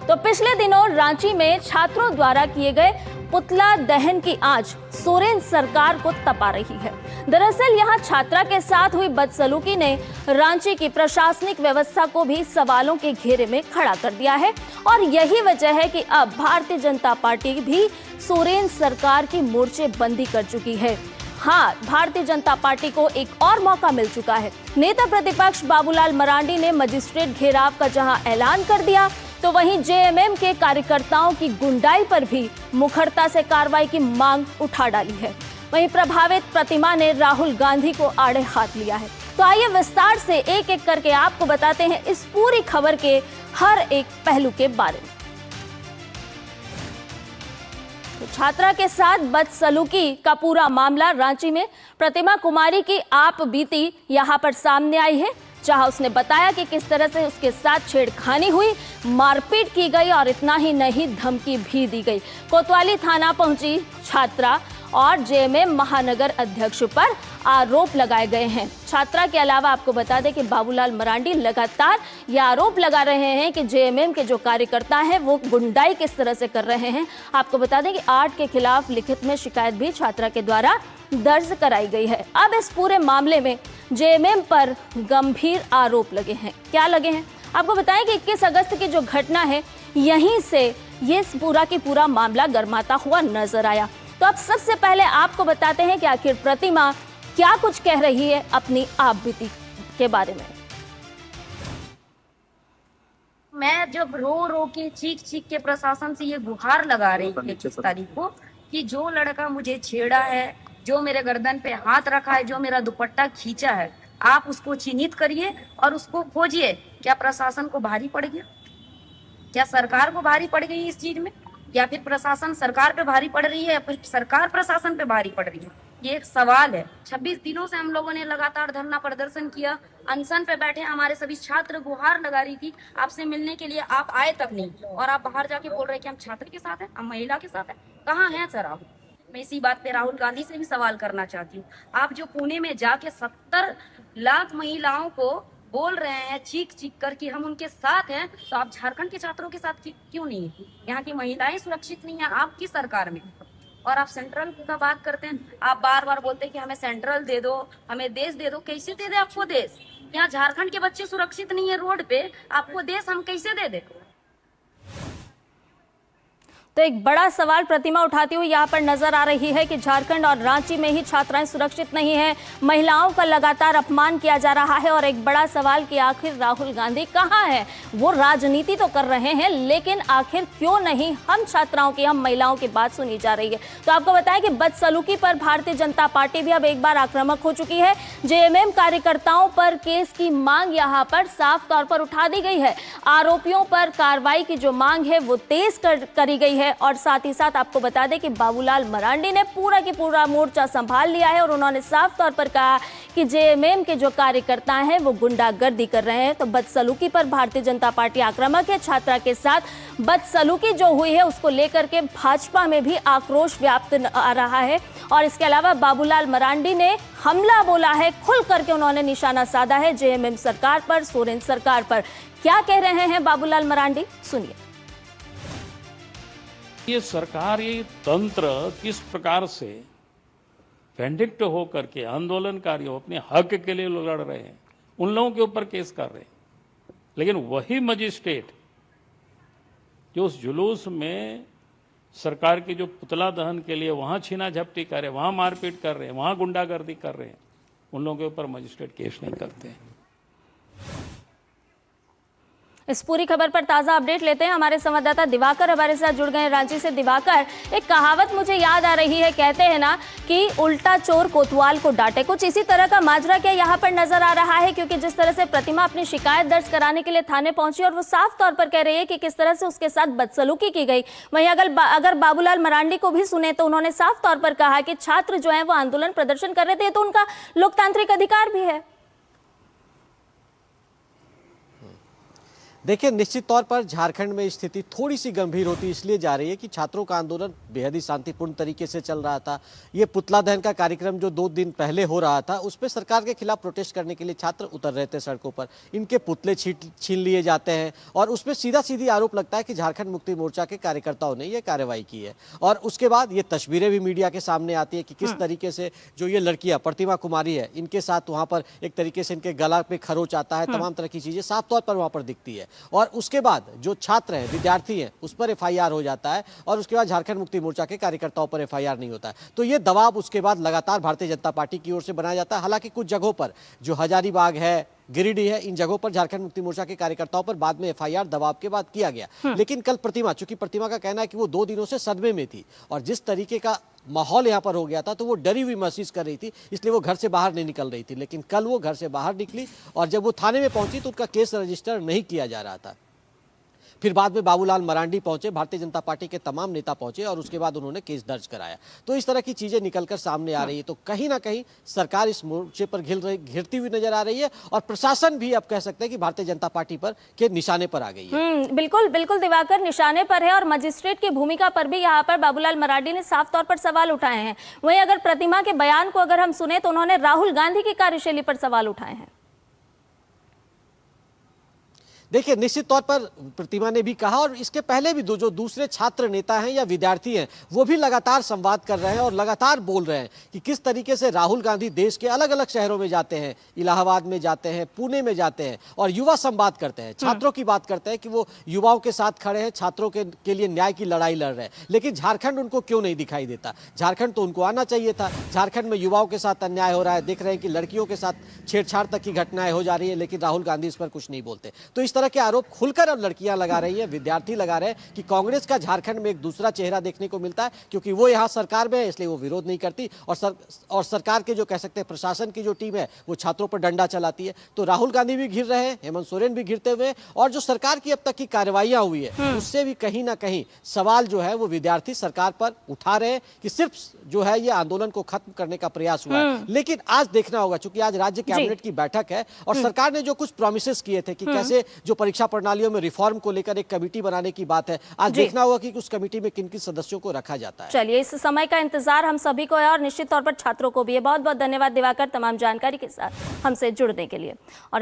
तो पिछले दिनों रांची में छात्रों द्वारा किए गए पुतला दहन की आंच सोरेन सरकार को तपा रही है। दरअसल यहां छात्रा के साथ हुई बदसलूकी ने रांची की प्रशासनिक व्यवस्था को भी सवालों के घेरे में खड़ा कर दिया है और यही वजह है कि अब भारतीय जनता पार्टी भी सोरेन सरकार की मोर्चेबंदी कर चुकी है। हाँ, भारतीय जनता पार्टी को एक और मौका मिल चुका है। नेता प्रतिपक्ष बाबूलाल मरांडी ने मजिस्ट्रेट घेराव का जहां ऐलान कर दिया, तो वहीं जेएमएम के कार्यकर्ताओं की गुंडाई पर भी मुखरता से कार्रवाई की मांग उठा डाली है। वहीं प्रभावित प्रतिमा ने राहुल गांधी को आड़े हाथ लिया है। तो आइए विस्तार से एक एक करके आपको बताते हैं इस पूरी खबर के हर एक पहलू के बारे में। तो छात्रा के साथ बदसलूकी का पूरा मामला रांची में प्रतिमा कुमारी की आप बीती यहां पर सामने आई है, जहां उसने बताया कि किस तरह से उसके साथ छेड़खानी हुई, मारपीट की गई और इतना ही नहीं धमकी भी दी गई। कोतवाली थाना पहुंची छात्रा और जेएमएम महानगर अध्यक्ष पर आरोप लगाए गए हैं। छात्रा के अलावा आपको बता दें कि बाबूलाल मरांडी लगातार ये आरोप लगा रहे हैं कि जेएमएम के जो कार्यकर्ता हैं वो गुंडाई किस तरह से कर रहे हैं। आपको बता दें कि 8 के खिलाफ लिखित में शिकायत भी छात्रा के द्वारा दर्ज कराई गई है। अब इस पूरे मामले में जेएमएम पर गंभीर आरोप लगे हैं। क्या लगे हैं आपको बताएं कि 21 अगस्त की जो घटना है, यहीं से ये पूरा की पूरा मामला गर्माता हुआ नजर आया। तो अब सबसे पहले आपको बताते हैं कि आखिर प्रतिमा क्या कुछ कह रही है अपनी आप बीती के बारे में। मैं जब रो रो के चीख चीख के प्रशासन से ये गुहार लगा रही थी 21 तारीख को कि जो लड़का मुझे छेड़ा है, जो मेरे गर्दन पे हाथ रखा है, जो मेरा दुपट्टा खींचा है, आप उसको चिन्हित करिए और उसको खोजिए। क्या प्रशासन को भारी पड़ गया? क्या सरकार को भारी पड़ गई इस चीज में, या फिर प्रशासन सरकार पे भारी पड़ रही है, या फिर सरकार प्रशासन पे भारी पड़ रही है? ये एक सवाल है। 26 दिनों से हम लोगों ने लगातार धरना प्रदर्शन किया, अनशन पे बैठे हमारे सभी छात्र गुहार लगा रही थी आपसे मिलने के लिए, आप आए तक नहीं, और आप बाहर जाके बोल रहे हैं कि हम छात्र के साथ हैं, हम महिला के साथ हैं। कहाँ हैं सर आप? मैं इसी बात पे राहुल गांधी से भी सवाल करना चाहती हूँ। आप जो पुणे में जाके 70 लाख महिलाओं को बोल रहे हैं चीख चीख कर कि हम उनके साथ हैं, तो आप झारखंड के छात्रों के साथ क्यों नहीं है? यहाँ की महिलाएं सुरक्षित नहीं है आपकी सरकार में। और आप सेंट्रल का बात करते हैं, आप बार बार बोलते हैं कि हमें सेंट्रल दे दो, हमें देश दे दो। कैसे दे दे आपको देश? यहाँ झारखंड के बच्चे सुरक्षित नहीं है रोड पे, आपको देश हम कैसे दे दे? तो एक बड़ा सवाल प्रतिमा उठाती हुई यहाँ पर नजर आ रही है कि झारखंड और रांची में ही छात्राएं सुरक्षित नहीं हैं, महिलाओं का लगातार अपमान किया जा रहा है। और एक बड़ा सवाल कि आखिर राहुल गांधी कहाँ हैं? वो राजनीति तो कर रहे हैं, लेकिन आखिर क्यों नहीं हम छात्राओं की, हम महिलाओं की बात सुनी जा रही है? तो आपको बताएं कि बदसलूकी पर भारतीय जनता पार्टी भी अब एक बार आक्रामक हो चुकी है। जेएमएम कार्यकर्ताओं पर केस की मांग यहाँ पर साफ तौर पर उठा दी गई है। आरोपियों पर कार्रवाई की जो मांग है वो तेज करी गई है। और साथ ही साथ आपको बता दें कि बाबूलाल मरांडी ने पूरा की पूरा मोर्चा संभाल लिया है और उन्होंने साफ तौर पर कहा कि जेएमएम के जो कार्यकर्ता हैं वो गुंडागर्दी कर रहे हैं। तो बदसलूकी पर भारतीय जनता पार्टी आक्रामक है। छात्रा के साथ बदसलूकी जो हुई है उसको लेकर के भाजपा में भी आक्रोश व्याप्त आ रहा है। और इसके अलावा बाबूलाल मरांडी ने हमला बोला है, खुल करके उन्होंने निशाना साधा है जेएमएम सरकार पर, सोरेन सरकार पर। क्या कह रहे हैं बाबूलाल मरांडी, सुनिए। ये सरकार, ये तंत्र किस प्रकार से वेंडिक्ट होकर के आंदोलनकारियों अपने हक के लिए लड़ रहे हैं, उन लोगों के ऊपर केस कर रहे हैं। लेकिन वही मजिस्ट्रेट जो उस जुलूस में सरकार की जो पुतला दहन के लिए वहां छीना झपटी कर रहे हैं, वहां मारपीट कर रहे हैं, वहां गुंडागर्दी कर रहे हैं, उन लोगों के ऊपर मजिस्ट्रेट केस नहीं करते हैं। इस पूरी खबर पर ताजा अपडेट लेते हैं। हमारे संवाददाता दिवाकर हमारे साथ जुड़ गए हैं रांची से। दिवाकर, एक कहावत मुझे याद आ रही है, कहते हैं ना कि उल्टा चोर कोतवाल को डांटे। कुछ इसी तरह का माजरा क्या यहाँ पर नजर आ रहा है? क्योंकि जिस तरह से प्रतिमा अपनी शिकायत दर्ज कराने के लिए थाने पहुंची और वो साफ तौर पर कह रही है कि किस तरह से उसके साथ बदसलूकी की गई। वहीं अगर बाबूलाल मरांडी को भी सुने तो उन्होंने साफ तौर पर कहा कि छात्र जो है वो आंदोलन प्रदर्शन कर रहे थे, तो उनका लोकतांत्रिक अधिकार भी है। देखिए, निश्चित तौर पर झारखंड में स्थिति थोड़ी सी गंभीर होती इसलिए जा रही है कि छात्रों का आंदोलन बेहद ही शांतिपूर्ण तरीके से चल रहा था। ये पुतला दहन का कार्यक्रम जो 2 दिन पहले हो रहा था, उस पर सरकार के खिलाफ प्रोटेस्ट करने के लिए छात्र उतर रहे थे सड़कों पर। इनके पुतले छीन लिए जाते हैं और उसमें सीधा सीधी आरोप लगता है कि झारखंड मुक्ति मोर्चा के कार्यकर्ताओं ने यह कार्रवाई की है। और उसके बाद ये तस्वीरें भी मीडिया के सामने आती है कि किस तरीके से जो ये लड़कियां प्रतिमा कुमारी है, इनके साथ वहां पर एक तरीके से इनके गला पे खरोच आता है, तमाम तरह की चीजें साफ तौर पर वहां पर दिखती है। और उसके बाद जो छात्र हैं, विद्यार्थी हैं, उस पर एफआईआर हो जाता है और उसके बाद झारखंड मुक्ति मोर्चा के कार्यकर्ताओं पर एफआईआर नहीं होता है। तो ये दबाव उसके बाद लगातार भारतीय जनता पार्टी की ओर से बनाया जाता है। हालांकि कुछ जगहों पर जो हजारीबाग है, गिरिडीह है, इन जगहों पर झारखंड मुक्ति मोर्चा के कार्यकर्ताओं पर बाद में एफआईआर दबाव के बाद किया गया। लेकिन कल प्रतिमा, चूंकि प्रतिमा का कहना है कि वो 2 दिनों से सदमे में थी और जिस तरीके का माहौल यहाँ पर हो गया था तो वो डरी हुई महसूस कर रही थी, इसलिए वो घर से बाहर नहीं निकल रही थी। लेकिन कल वो घर से बाहर निकली और जब वो थाने में पहुंची तो उनका केस रजिस्टर नहीं किया जा रहा था। फिर बाद में बाबूलाल मरांडी पहुंचे, भारतीय जनता पार्टी के तमाम नेता पहुंचे और उसके बाद उन्होंने केस दर्ज कराया। तो इस तरह की चीजें निकलकर सामने आ रही है। तो कहीं ना कहीं सरकार इस मोर्चे पर घिरती हुई नजर आ रही है और प्रशासन भी अब कह सकते हैं कि भारतीय जनता पार्टी पर के निशाने पर आ गई है। बिल्कुल बिल्कुल दिवाकर, निशाने पर है और मजिस्ट्रेट की भूमिका पर भी यहाँ पर बाबूलाल मरांडी ने साफ तौर पर सवाल उठाए हैं। वहीं अगर प्रतिमा के बयान को अगर हम सुने तो उन्होंने राहुल गांधी की कार्यशैली पर सवाल उठाए हैं। देखिए, निश्चित तौर पर प्रतिमा ने भी कहा और इसके पहले भी जो दूसरे छात्र नेता हैं या विद्यार्थी हैं, वो भी लगातार संवाद कर रहे हैं और लगातार बोल रहे हैं कि किस तरीके से राहुल गांधी देश के अलग अलग शहरों में जाते हैं, इलाहाबाद में जाते हैं, पुणे में जाते हैं और युवा संवाद करते हैं, छात्रों की बात करते हैं कि वो युवाओं के साथ खड़े हैं, छात्रों के लिए न्याय की लड़ाई लड़ रहे हैं। लेकिन झारखंड उनको क्यों नहीं दिखाई देता? झारखंड तो उनको आना चाहिए था। झारखंड में युवाओं के साथ अन्याय हो रहा है, देख रहे हैं कि लड़कियों के साथ छेड़छाड़ तक की घटनाएं हो जा रही है, लेकिन राहुल गांधी इस पर कुछ नहीं बोलते। तो इस तरह के आरोप खुलकर अब लड़कियां लगा रही हैं, विद्यार्थी लगा रहे हैं कि कांग्रेस का झारखंड में एक दूसरा चेहरा देखने को मिलता है, क्योंकि वो यहां सरकार में है इसलिए वो विरोध नहीं करती और सरकार के जो कह सकते हैं प्रशासन की जो टीम है वो छात्रों पर डंडा चलाती है। तो राहुल गांधी भी घिर रहे हैं, हेमंत सोरेन भी घिरते हुए, और जो सरकार की अब तक की कार्रवाइयां हुई है उससे भी कहीं ना कहीं सवाल जो है वो विद्यार्थी सरकार पर उठा रहे हैं कि सिर्फ जो है ये आंदोलन को खत्म करने का प्रयास हुआ है। लेकिन आज देखना होगा, चूंकि आज राज्य कैबिनेट की बैठक है और सरकार ने जो कुछ प्रॉमिसेस किए थे कि कैसे जो परीक्षा प्रणालियों में रिफॉर्म को लेकर एक कमेटी बनाने की बात है, आज देखना होगा कि उस कमेटी में किन किन सदस्यों को रखा जाता है। चलिए, इस समय का इंतजार हम सभी को है और निश्चित तौर पर छात्रों को भी है। बहुत बहुत धन्यवाद दिवाकर तमाम जानकारी के साथ हमसे जुड़ने के लिए। और